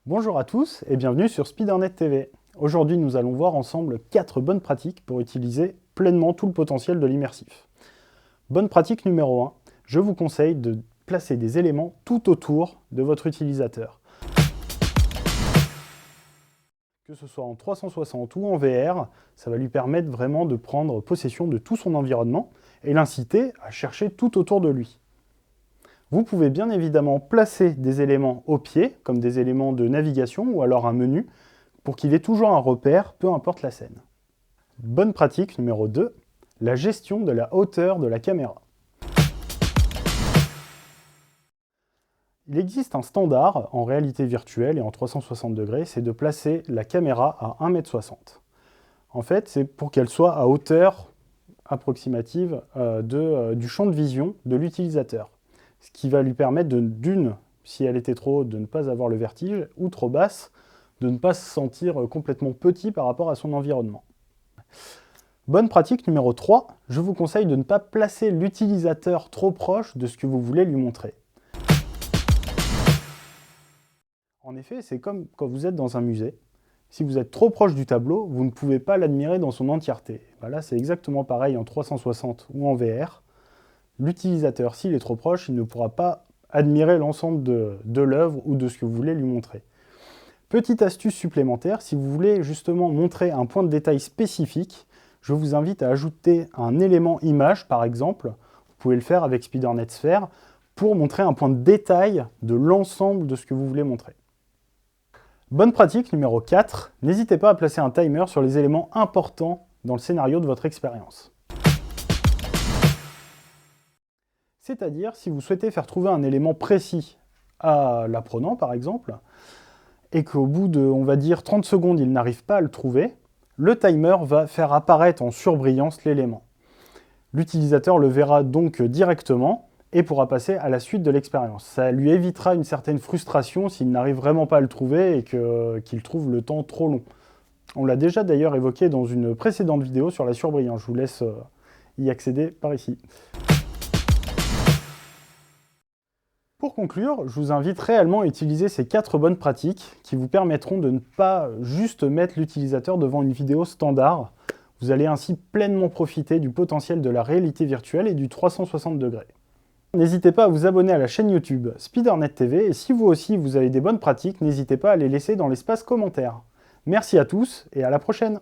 Bonjour à tous et bienvenue sur Speedernet TV. Aujourd'hui, nous allons voir ensemble 4 bonnes pratiques pour utiliser pleinement tout le potentiel de l'immersif. Bonne pratique numéro 1, je vous conseille de placer des éléments tout autour de votre utilisateur. Que ce soit en 360 ou en VR, ça va lui permettre vraiment de prendre possession de tout son environnement et l'inciter à chercher tout autour de lui. Vous pouvez bien évidemment placer des éléments au pied, comme des éléments de navigation ou alors un menu, pour qu'il ait toujours un repère, peu importe la scène. Bonne pratique numéro 2, la gestion de la hauteur de la caméra. Il existe un standard en réalité virtuelle et en 360 degrés, c'est de placer la caméra à 1,60 m. En fait, c'est pour qu'elle soit à hauteur approximative du champ de vision de l'utilisateur. Ce qui va lui permettre d'une, si elle était trop haute, de ne pas avoir le vertige, ou trop basse, de ne pas se sentir complètement petit par rapport à son environnement. Bonne pratique numéro 3, je vous conseille de ne pas placer l'utilisateur trop proche de ce que vous voulez lui montrer. En effet, c'est comme quand vous êtes dans un musée. Si vous êtes trop proche du tableau, vous ne pouvez pas l'admirer dans son entièreté. Là, c'est exactement pareil en 360 ou en VR. L'utilisateur, s'il est trop proche, il ne pourra pas admirer l'ensemble de l'œuvre ou de ce que vous voulez lui montrer. Petite astuce supplémentaire, si vous voulez justement montrer un point de détail spécifique, je vous invite à ajouter un élément image, par exemple. Vous pouvez le faire avec Speedernet Sphere pour montrer un point de détail de l'ensemble de ce que vous voulez montrer. Bonne pratique numéro 4, n'hésitez pas à placer un timer sur les éléments importants dans le scénario de votre expérience. C'est-à-dire, si vous souhaitez faire trouver un élément précis à l'apprenant, par exemple, et qu'au bout de, on va dire, 30 secondes, il n'arrive pas à le trouver, le timer va faire apparaître en surbrillance l'élément. L'utilisateur le verra donc directement et pourra passer à la suite de l'expérience. Ça lui évitera une certaine frustration s'il n'arrive vraiment pas à le trouver et qu'il trouve le temps trop long. On l'a déjà d'ailleurs évoqué dans une précédente vidéo sur la surbrillance. Je vous laisse y accéder par ici. Pour conclure, je vous invite réellement à utiliser ces 4 bonnes pratiques qui vous permettront de ne pas juste mettre l'utilisateur devant une vidéo standard. Vous allez ainsi pleinement profiter du potentiel de la réalité virtuelle et du 360 degrés. N'hésitez pas à vous abonner à la chaîne YouTube Speedernet TV et si vous aussi vous avez des bonnes pratiques, n'hésitez pas à les laisser dans l'espace commentaires. Merci à tous et à la prochaine!